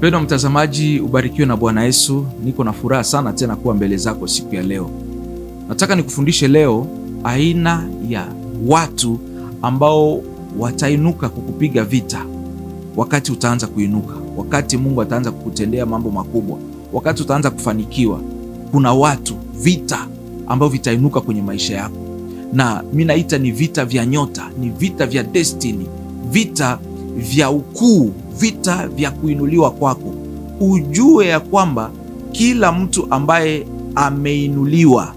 Mpendwa mtazamaji, ubarikiwe na Bwana Yesu. Niko na furaha sana tena kuwa mbele zako siku ya leo. Nataka nikufundishe leo aina ya watu ambao watainuka kukupiga vita wakati utaanza kuinuka, wakati Mungu ataanza kukutendea mambo makubwa, wakati utaanza kufanikiwa. Kuna watu, vita ambao vitainuka kwenye maisha yako, na mimi naita ni vita vya nyota, ni vita vya destiny, vita vya ukuu, vita vya kuinuliwa kwako. Ujue ya kwamba kila mtu ambaye ameinuliwa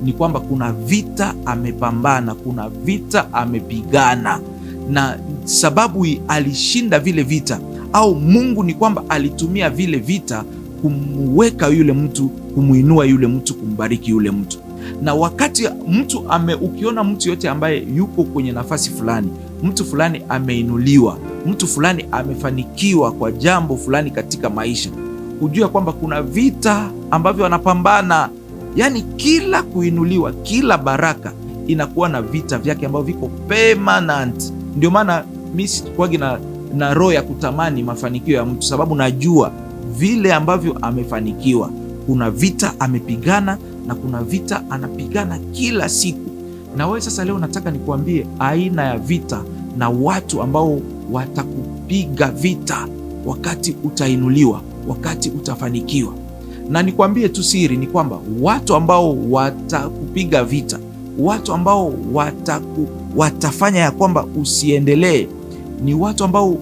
ni kwamba kuna vita amepambana, kuna vita amepigana, na sababu alishinda vile vita, au Mungu ni kwamba alitumia vile vita kumweka yule mtu, kumuinua yule mtu, kumbariki yule mtu. Na wakati mtu ukiona mtu yote ambaye yuko kwenye nafasi fulani, mtu fulani ameinuliwa, mtu fulani amefanikiwa kwa jambo fulani katika maisha, hujua kwamba kuna vita ambavyo anapambana. Yaani kila kuinuliwa, kila baraka inakuwa na vita vyake ambavyo viko permanent. Ndio maana mimi sikuwagi na roho ya kutamani mafanikio ya mtu, sababu najua vile ambavyo amefanikiwa, kuna vita amepigana na kuna vita anapigana kila siku. Na wewe sasa leo nataka nikuambie aina ya vita na watu ambao watakupiga vita wakati utainuliwa, wakati utafanikiwa. Na nikwambie tu siri ni kwamba watu ambao watakupiga vita, watu ambao watafanya ya kwamba usiendelee, ni watu ambao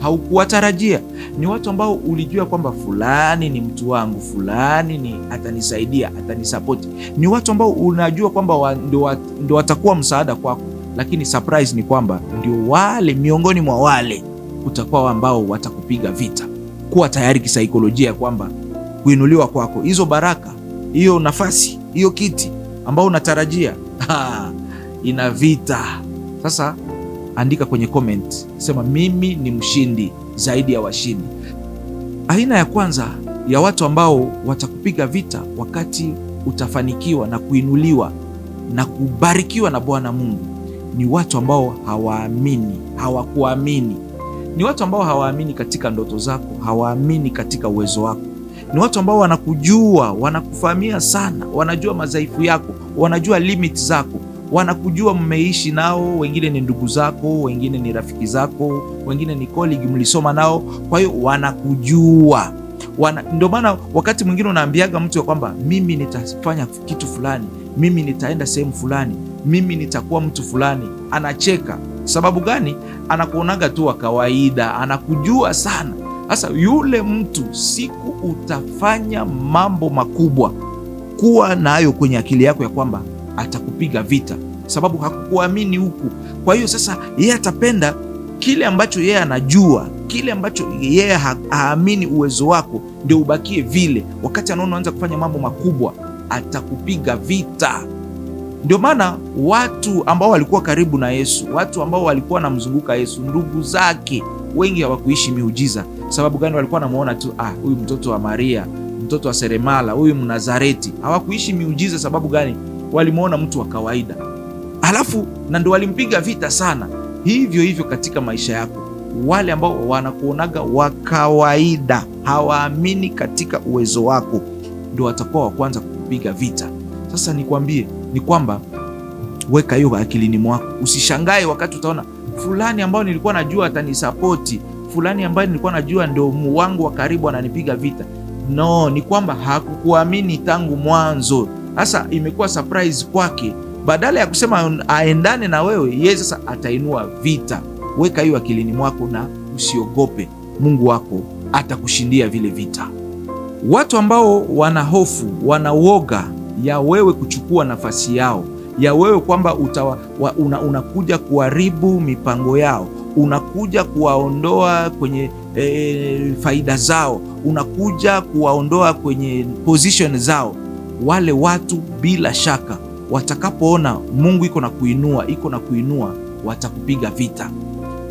haukuwatarajia. Ni watu ambao ulijua kwamba fulani ni mtu wangu, fulani ni atanisaidia, atanisapoti. Ni watu ambao unajua kwamba ndio watakuwa msaada kwako, lakini surprise ni kwamba ndio wale miongoni mwa wale utakuwa ambao watakupiga vita. Kuwa tayari kisaikolojia kwamba kuinuliwa kwako, hizo baraka, hiyo nafasi, hiyo kiti ambao unatarajia ina vita. Sasa andika kwenye comment, sema mimi ni mshindi zaidi ya washindi. Aina ya kwanza ya watu ambao watakupiga vita wakati utafanikiwa na kuinuliwa na kubarikiwa na Bwana Mungu ni watu ambao hawaamini, hawakuamini. Ni watu ambao hawaamini katika ndoto zako, hawaamini katika uwezo wako. Ni watu ambao wanakujua, wanakufahamia sana, wanajua madhaifu yako, wanajua limit zako, wanakujua, mmeishi nao, wengine ni ndugu zako, wengine ni rafiki zako, wengine ni colleague mlisoma nao, kwa hiyo wanakujua. Ndio maana wakati mwingine unaambiaga mtu ya kwamba mimi nitafanya kitu fulani, mimi nitaenda sehemu fulani, mimi nitakuwa mtu fulani, anacheka. Sababu gani? Anakuonaga tu wa kawaida, anakujua sana. Sasa yule mtu siku utafanya mambo makubwa, kuwa nayo kwenye akili yako ya kwamba atakupiga vita, sababu hakukuamini huku. Kwa hiyo sasa yeye atapenda kile ambacho yeye anajua, kile ambacho yeye haamini uwezo wako ndio ubakie vile. Wakati anaona anza kufanya mambo makubwa, atakupiga vita. Ndio maana watu ambao walikuwa karibu na Yesu, watu ambao walikuwa wanamzunguka Yesu, ndugu zake wengi hawakuishi miujiza. Sababu gani? Walikuwa wanamuona tu, huyu mtoto wa Maria, mtoto wa seremala, huyu Mnazareti. Hawakuishi miujiza. Sababu gani? Walimuona mtu wa kawaida, alafu na ndio walimpiga vita sana. Hivyo hivyo katika maisha yako, wale ambao wanakuonaga wa kawaida, hawaamini katika uwezo wako, ndio watakuwa wa kwanza kukupiga vita. Sasa nikwambie ni kwamba weka hiyo akilini mwako. Usishangae wakati utaona fulani ambao nilikuwa najua atanisapoti, fulani ambaye nilikuwa najua ndio wangu wa karibu ananipiga vita. No, ni kwamba hakukuamini tangu mwanzo. Sasa imekuwa surprise kwake. Badala ya kusema aendane na wewe, yeye sasa atainua vita. Weka hiyo akilini mwako na usiogope. Mungu wako atakushindia vile vita. Watu ambao wana hofu, wana uoga ya wewe kuchukua nafasi yao, ya wewe kwamba unakuja kuharibu mipango yao, unakuja kuwaondoa kwenye faida zao, unakuja kuwaondoa kwenye position zao. Wale watu bila shaka watakapoona Mungu iko na kuinua, watakupiga vita.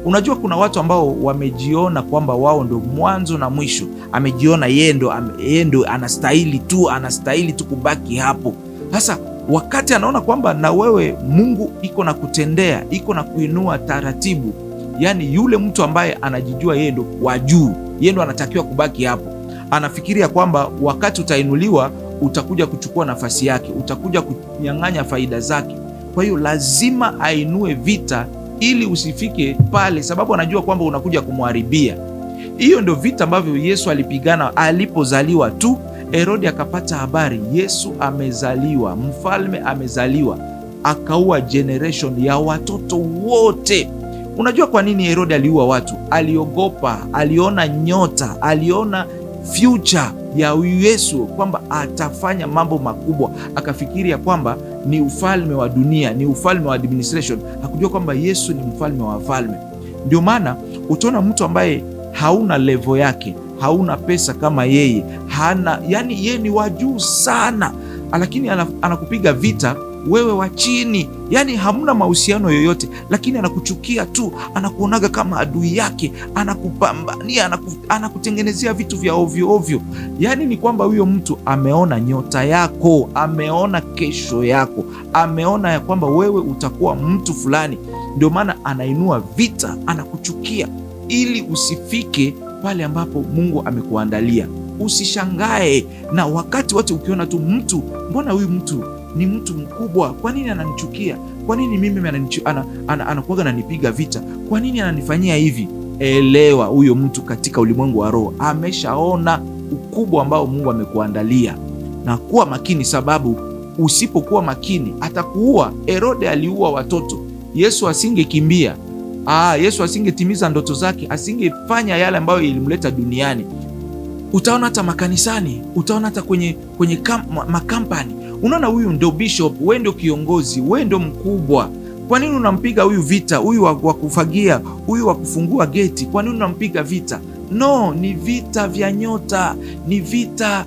Unajua kuna watu ambao wamejiona kwamba wao ndio mwanzo na mwisho. Amejiona yeye ndo anastahili tu kubaki hapo. Sasa wakati anaona kwamba na wewe Mungu iko na kutendea, iko na kuinua taratibu, yani yule mtu ambaye anajijua yeye ndo wa juu, yeye ndo anatakiwa kubaki hapo. Anafikiria kwamba wakati utainuliwa utakuja kuchukua nafasi yake, utakuja kunyang'anya faida zake. Kwa hiyo lazima ainue vita ili usifike pale, sababu anajua kwamba unakuja kumharibia. Hiyo ndio vita ambavyo Yesu alipigana alipozaliwa tu. Herodi akapata habari Yesu amezaliwa, mfalme amezaliwa, akaua generation ya watoto wote. Unajua kwa nini Herodi aliua watu? Aliogopa, aliona nyota, aliona future ya Yesu kwamba atafanya mambo makubwa, akafikiria kwamba ni ufalme wa dunia, ni ufalme wa administration. Hakujua kwamba Yesu ni mfalme wa wafalme. Ndio maana utaona mtu ambaye hauna level yake, hauna pesa kama yeye, hana, yani yeye ni wa juu sana, lakini anakupiga vita wewe wa chini, yani hamna mahusiano yoyote, lakini anakuchukia tu, anakuonaga kama adui yake, anakupambania, anakutengenezea vitu vya ovyo ovyo. Yani ni kwamba huyo mtu ameona nyota yako, ameona kesho yako, ameona ya kwamba wewe utakuwa mtu fulani. Ndio maana anainua vita, anakuchukia ili usifike pale ambapo Mungu amekuandalia. Usishangae na wakati wote ukiona tu mtu, mbona huyu mtu ni mtu mkubwa, kwa nini ananichukia? Kwa nini mimi anakuwaga ananipiga vita? Kwa nini ananifanyia hivi? Elewa, huyo mtu katika ulimwengu wa roho ameshaona ukubwa ambao Mungu amekuandalia, na kuwa makini, sababu usipokuwa makini atakuua. Herode aliua watoto. Yesu asingekimbia, Yesu asingetimiza ndoto zake, asingefanya yale ambayo ilimleta duniani. Utaona hata makanisani, utaona hata kwenye makampani. Unaona, huyu ndio bishop, wewe ndio kiongozi, wewe ndio mkubwa. Kwa nini unampiga huyu vita? Huyu wa kufagia, huyu wa kufungua geti, kwa nini unampiga vita? No, ni vita vya nyota, ni vita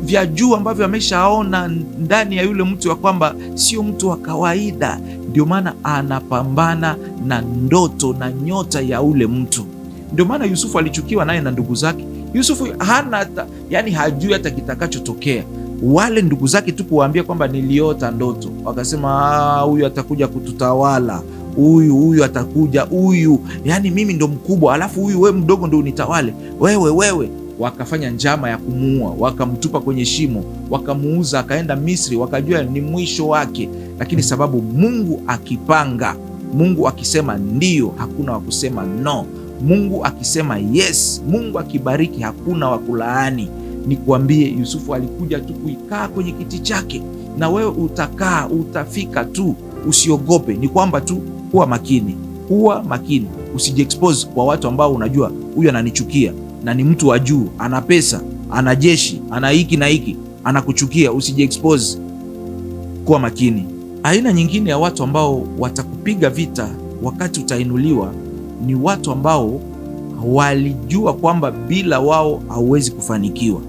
vya juu ambavyo ameshaona ndani ya yule mtu ya kwamba sio mtu wa kawaida. Ndio maana anapambana na ndoto na nyota ya ule mtu. Ndio maana Yusufu alichukiwa naye na ndugu zake. Yusufu hana hata, yani hajui hata kitakachotokea. Wale ndugu zake tu kuwaambia kwamba niliota ndoto, wakasema huyu atakuja kututawala, huyu atakuja, huyu yani mimi ndo mkubwa, alafu huyu wewe mdogo ndo unitawale wewe. Wakafanya njama ya kumuua, wakamtupa kwenye shimo, wakamuuza, akaenda Misri, wakajua ni mwisho wake. Lakini sababu Mungu akipanga, Mungu akisema ndio, hakuna wa kusema no. Mungu akisema yes, Mungu akibariki, hakuna wa kulaani. Nikuambie, Yusufu alikuja tu kuikaa kwenye kiti chake, na wewe utakaa, utafika tu. Usiogope, ni kwamba tu kuwa makini, usijiexpose kwa watu ambao unajua huyu ananichukia na ni mtu wa juu, ana pesa, ana jeshi, ana hiki na hiki, anakuchukia. Usijiexpose, kuwa makini. Aina nyingine ya watu ambao watakupiga vita wakati utainuliwa ni watu ambao walijua kwamba bila wao hauwezi kufanikiwa.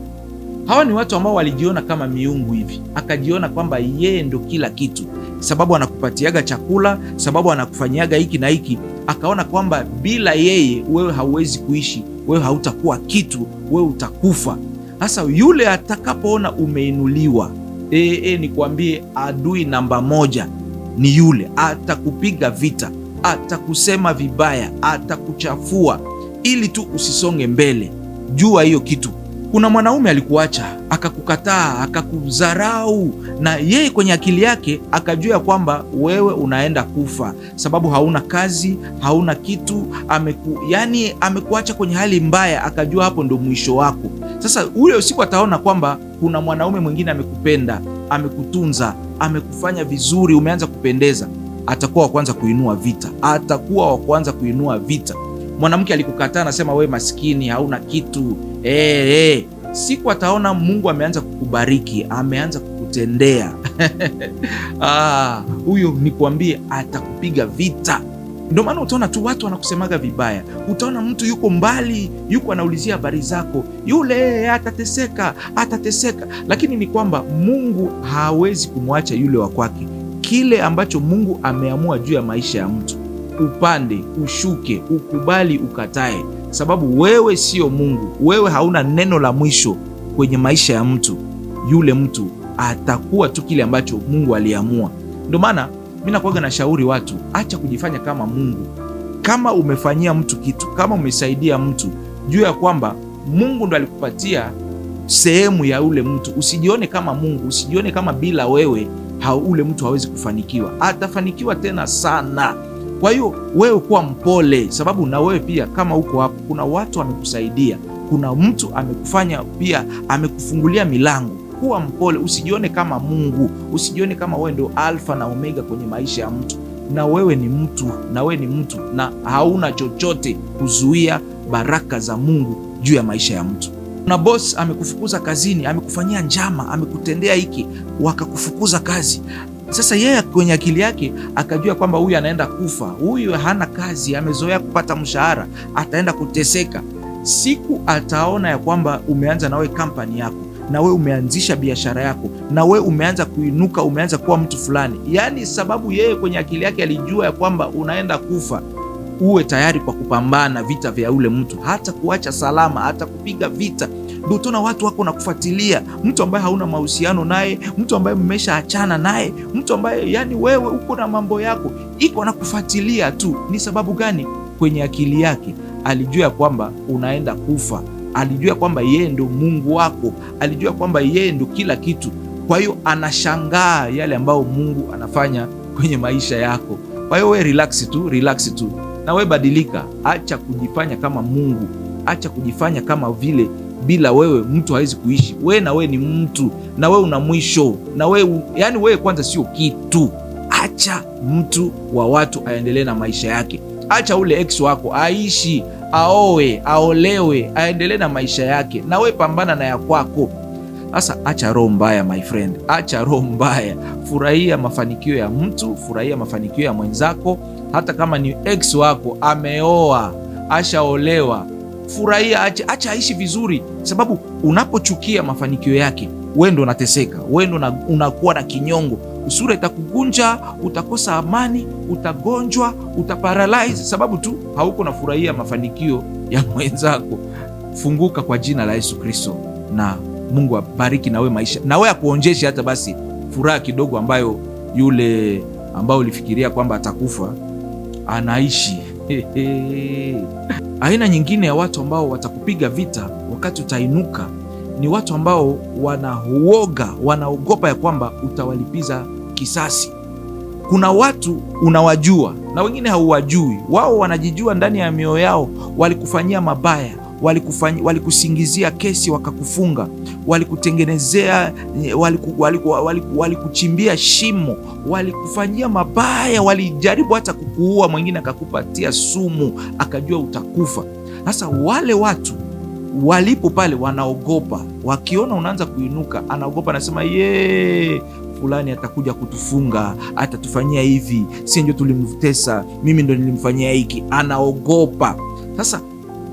Hawa ni watu ambao walijiona kama miungu hivi, akajiona kwamba yeye ndo kila kitu, sababu anakupatiaga chakula, sababu anakufanyiaga hiki na hiki. Akaona kwamba bila yeye wewe hauwezi kuishi, wewe hautakuwa kitu, wewe utakufa. Sasa yule atakapoona umeinuliwa, nikwambie, adui namba moja ni yule. Atakupiga vita, atakusema vibaya, atakuchafua ili tu usisonge mbele. Jua hiyo kitu. Kuna mwanaume alikuacha, akakukataa, akakudharau, na yeye kwenye akili yake akajua kwamba wewe unaenda kufa, sababu hauna kazi, hauna kitu, amekuacha kwenye hali mbaya, akajua hapo ndo mwisho wako. Sasa ule usiku ataona kwamba kuna mwanaume mwingine amekupenda, amekutunza, amekufanya vizuri, umeanza kupendeza. Atakuwa wa kwanza kuinua vita. Mwanamke alikukataa, anasema wewe maskini, hauna kitu. Siku ataona Mungu ameanza kukubariki, ameanza kukutendea huyo nikwambie, atakupiga vita. Ndio maana utaona tu watu wanakusemaga vibaya. Utaona mtu yuko mbali, yuko anaulizia habari zako, yule atateseka. Lakini ni kwamba Mungu hawezi kumwacha yule wa kwake. Kile ambacho Mungu ameamua juu ya maisha ya mtu, upande, ushuke, ukubali, ukatae, sababu wewe sio Mungu. Wewe hauna neno la mwisho kwenye maisha ya mtu. Yule mtu atakuwa tu kile ambacho Mungu aliamua. Ndio maana mimi nakuaga na shauri watu, acha kujifanya kama Mungu. Kama umefanyia mtu kitu, kama umesaidia mtu, jua ya kwamba Mungu ndo alikupatia sehemu ya ule mtu. Usijione kama Mungu, usijione kama bila wewe ule mtu hawezi kufanikiwa. Atafanikiwa tena sana. Kwa hiyo wewe kuwa mpole, sababu na wewe pia kama uko hapo, kuna watu wamekusaidia, kuna mtu amekufanya pia, amekufungulia milango. Kuwa mpole, usijione kama Mungu, usijione kama wewe ndio alfa na omega kwenye maisha ya mtu. Na wewe ni mtu, na wewe ni mtu, na hauna chochote kuzuia baraka za Mungu juu ya maisha ya mtu. Na boss amekufukuza kazini, amekufanyia njama, amekutendea hiki, wakakufukuza kazi. Sasa yeye kwenye akili yake akajua kwamba huyu anaenda kufa, huyu hana kazi, amezoea kupata mshahara, ataenda kuteseka. Siku ataona ya kwamba umeanza na wewe kampani yako, na wewe umeanzisha biashara yako, na wewe umeanza kuinuka, umeanza kuwa mtu fulani, yaani sababu yeye kwenye akili yake alijua ya kwamba unaenda kufa, uwe tayari kwa kupambana vita vya ule mtu, hata kuacha salama, hata kupiga vita. Ndio tuna watu wako na kufuatilia, mtu ambaye hauna mahusiano naye, mtu ambaye mmeshaachana naye, mtu ambaye yani wewe uko na mambo yako, iko na kufuatilia tu. Ni sababu gani? Kwenye akili yake alijua kwamba unaenda kufa, alijua kwamba yeye ndo Mungu wako, alijua kwamba yeye ndo kila kitu. Kwa hiyo anashangaa yale ambayo Mungu anafanya kwenye maisha yako. Kwa hiyo wewe relax tu, na wewe badilika. Acha kujifanya kama Mungu, acha kujifanya kama vile bila wewe mtu hawezi kuishi. Wewe na wewe ni mtu, na wewe una mwisho, na wewe yani wewe kwanza sio kitu. Acha mtu wa watu aendelee na maisha yake. Acha ule ex wako aishi, aoe, aolewe, aendelee na maisha yake, na wewe pambana na ya kwako. Sasa acha roho mbaya my friend, acha roho mbaya. Furahia mafanikio ya mtu, furahia mafanikio ya mwenzako. Hata kama ni ex wako ameoa, ashaolewa, furahia, acha aishi vizuri, sababu unapochukia mafanikio yake, wewe ndo unateseka, wewe ndo unakuwa na kinyongo, usura itakugunja, utakosa amani, utagonjwa, utaparalyze, sababu tu hauko na furahia mafanikio ya mwenzako. Funguka kwa jina la Yesu Kristo, na Mungu abariki na wewe maisha, na wewe akuonjeshe hata basi furaha kidogo ambayo yule ambao ulifikiria kwamba atakufa anaishi. Aina nyingine ya watu ambao watakupiga vita wakati utainuka ni watu ambao wanauoga, wanaogopa ya kwamba utawalipiza kisasi. Kuna watu unawajua na wengine hauwajui. Wao wanajijua ndani ya mioyo yao walikufanyia mabaya, walikusingizia kesi wakakufunga, walikutengenezea, walikuchimbia shimo, walikufanyia mabaya, walijaribu hata kukuua, mwingine akakupatia sumu akajua utakufa. Sasa wale watu walipo pale wanaogopa, wakiona unaanza kuinuka, anaogopa, anasema fulani atakuja kutufunga, atatufanyia hivi, si ndio tulimtesa, mimi ndo nilimfanyia hiki. Anaogopa. Sasa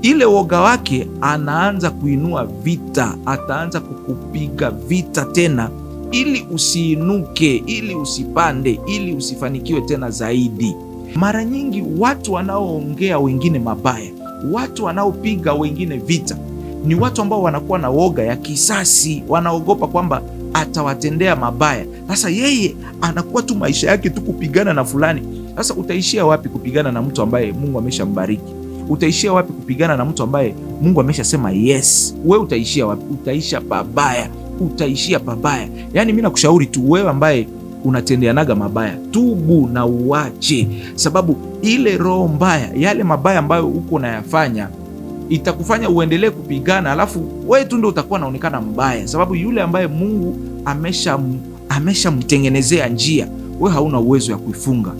ile woga wake anaanza kuinua vita, ataanza kukupiga vita tena, ili usiinuke, ili usipande, ili usifanikiwe tena zaidi. Mara nyingi watu wanaoongea wengine mabaya, watu wanaopiga wengine vita, ni watu ambao wanakuwa na woga ya kisasi, wanaogopa kwamba atawatendea mabaya. Sasa yeye anakuwa tu maisha yake tu kupigana na fulani. Sasa utaishia wapi kupigana na mtu ambaye Mungu ameshambariki? Utaishia wapi kupigana na mtu ambaye Mungu ameshasema yes? Wewe utaishia wapi? Utaisha pabaya, utaishia pabaya. Yaani mimi nakushauri tu wewe ambaye unatendeanaga mabaya, tubu na uache, sababu ile roho mbaya, yale mabaya ambayo uko unayafanya itakufanya uendelee kupigana, alafu wewe tu ndio utakuwa unaonekana mbaya, sababu yule ambaye Mungu ameshamtengenezea njia, wewe hauna uwezo ya kuifunga.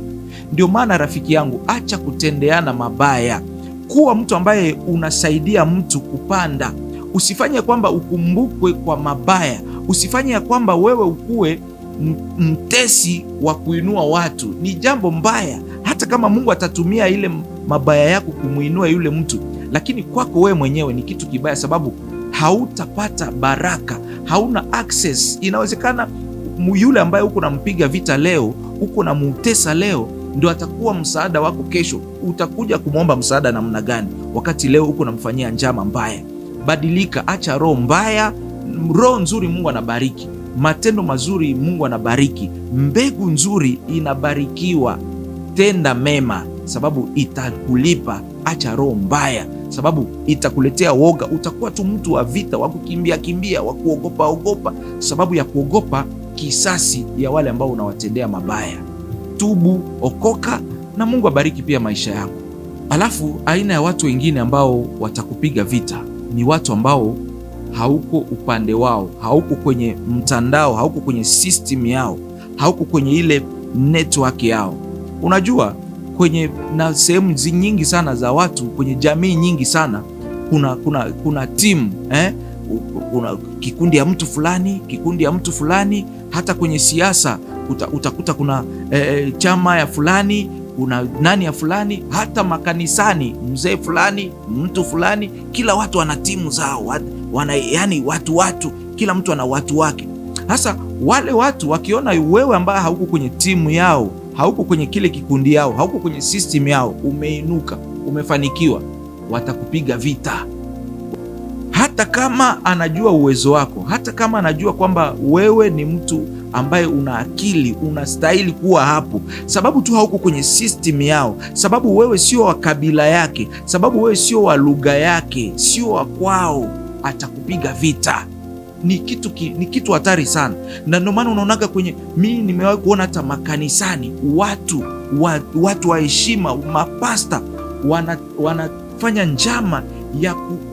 Ndio maana rafiki yangu, acha kutendeana mabaya. Kuwa mtu ambaye unasaidia mtu kupanda. Usifanye kwamba ukumbukwe kwa mabaya. Usifanye ya kwamba wewe ukuwe mtesi wa kuinua watu. Ni jambo mbaya, hata kama Mungu atatumia ile mabaya yako kumuinua yule mtu, lakini kwako wewe mwenyewe ni kitu kibaya, sababu hautapata baraka, hauna access. Inawezekana yule ambaye uko nampiga vita leo, uko na mutesa leo, ndio atakuwa msaada wako kesho. Utakuja kumwomba msaada namna gani wakati leo uko namfanyia njama mbaya? Badilika, acha roho mbaya. Roho nzuri Mungu anabariki, matendo mazuri Mungu anabariki, mbegu nzuri inabarikiwa. Tenda mema, sababu itakulipa. Acha roho mbaya, sababu itakuletea woga. Utakuwa tu mtu wa vita, wa kukimbia kimbia, wa kuogopa ogopa, sababu ya kuogopa kisasi ya wale ambao unawatendea mabaya. Tubu, okoka, na Mungu abariki pia maisha yako. Alafu aina ya watu wengine ambao watakupiga vita ni watu ambao hauko upande wao, hauko kwenye mtandao, hauko kwenye system yao, hauko kwenye ile network yao. Unajua kwenye na sehemu nyingi sana za watu, kwenye jamii nyingi sana kuna timu kuna kikundi ya mtu fulani, kikundi ya mtu fulani. Hata kwenye siasa utakuta kuna chama ya fulani, kuna nani ya fulani. Hata makanisani, mzee fulani, mtu fulani, kila watu wana timu zao, yani watu, kila mtu ana watu wake. Sasa wale watu wakiona wewe ambaye hauko kwenye timu yao, hauko kwenye kile kikundi yao, hauko kwenye system yao, umeinuka, umefanikiwa, watakupiga vita. Hata kama anajua uwezo wako, hata kama anajua kwamba wewe ni mtu ambaye una akili, unastahili kuwa hapo, sababu tu hauko kwenye system yao, sababu wewe sio wa kabila yake, sababu wewe sio wa lugha yake, sio wa kwao, atakupiga vita. Ni kitu hatari sana, na ndio maana unaonaga mimi nimewahi kuona hata makanisani watu wa heshima, mapasta wanafanya njama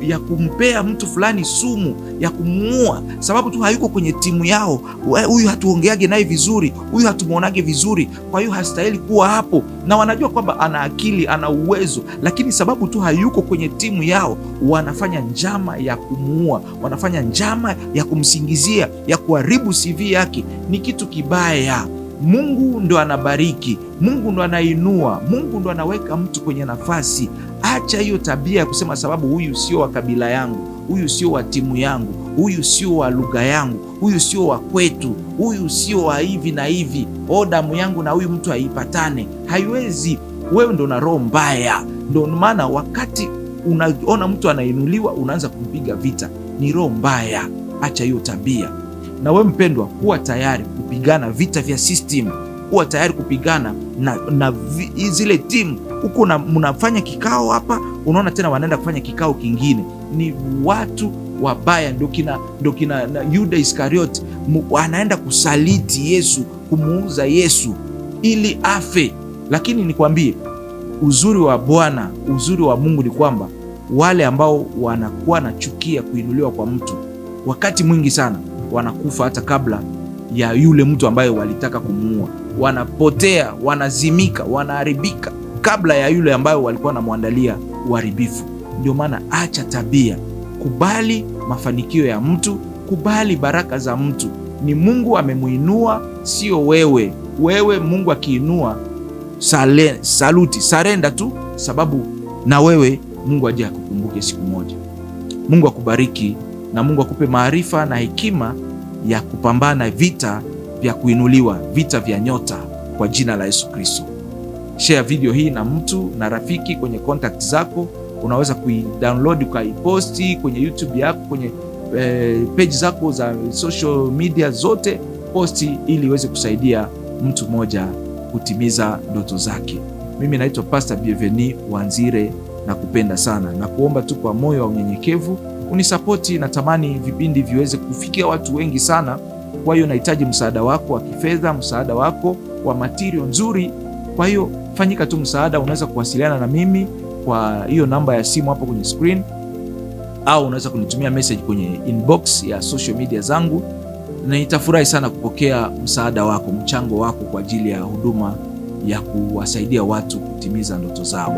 ya kumpea mtu fulani sumu ya kumuua, sababu tu hayuko kwenye timu yao. Huyu hatuongeage naye vizuri, huyu hatumuonage vizuri, kwa hiyo hastahili kuwa hapo. Na wanajua kwamba ana akili, ana uwezo, lakini sababu tu hayuko kwenye timu yao, wanafanya njama ya kumuua, wanafanya njama ya kumsingizia, ya kuharibu CV yake. Ni kitu kibaya. Mungu ndo anabariki, Mungu ndo anainua, Mungu ndo anaweka mtu kwenye nafasi. Acha hiyo tabia ya kusema sababu huyu sio wa kabila yangu, huyu sio wa timu yangu, huyu sio wa lugha yangu, huyu sio wa kwetu, huyu sio wa hivi na hivi, damu yangu na huyu mtu haipatane. Haiwezi. Wewe ndo na roho mbaya. Ndo maana wakati unaona mtu anainuliwa, unaanza kumpiga vita. Ni roho mbaya. Acha hiyo tabia. Na wewe mpendwa, kuwa tayari kupigana vita vya system, kuwa tayari kupigana na zile timu. Huko mnafanya kikao hapa, unaona tena wanaenda kufanya kikao kingine. Ni watu wabaya. Ndio kina Yuda Iskarioti anaenda kusaliti Yesu, kumuuza Yesu ili afe. Lakini nikwambie, uzuri wa Bwana, uzuri wa Mungu ni kwamba wale ambao wanakuwa na chukia kuinuliwa kwa mtu, wakati mwingi sana wanakufa hata kabla ya yule mtu ambaye walitaka kumuua. Wanapotea, wanazimika, wanaharibika kabla ya yule ambaye walikuwa wanamwandalia uharibifu. Ndio maana acha tabia. Kubali mafanikio ya mtu, kubali baraka za mtu. Ni Mungu amemuinua, sio wewe. Wewe Mungu akiinua, saluti, sarenda tu, sababu na wewe Mungu aje akukumbuke siku moja. Mungu akubariki na Mungu akupe maarifa na hekima ya kupambana vita vya kuinuliwa, vita vya nyota, kwa jina la Yesu Kristo. Share video hii na mtu na rafiki kwenye contact zako. Unaweza kuidownload ukaiposti kwenye YouTube yako, kwenye page zako za social media zote, posti ili iweze kusaidia mtu mmoja kutimiza ndoto zake. Mimi naitwa Pastor Bienvenu Wanzire, na kupenda sana na kuomba tu kwa moyo wa unyenyekevu unisapoti. Natamani vipindi viweze kufikia watu wengi sana. Kwa hiyo nahitaji msaada wako wa kifedha, msaada wako wa material nzuri. Kwa hiyo fanyika tu msaada. Unaweza kuwasiliana na mimi kwa hiyo namba ya simu hapo kwenye screen, au unaweza kunitumia message kwenye inbox ya social media zangu, na nitafurahi sana kupokea msaada wako, mchango wako kwa ajili ya huduma ya kuwasaidia watu kutimiza ndoto zao.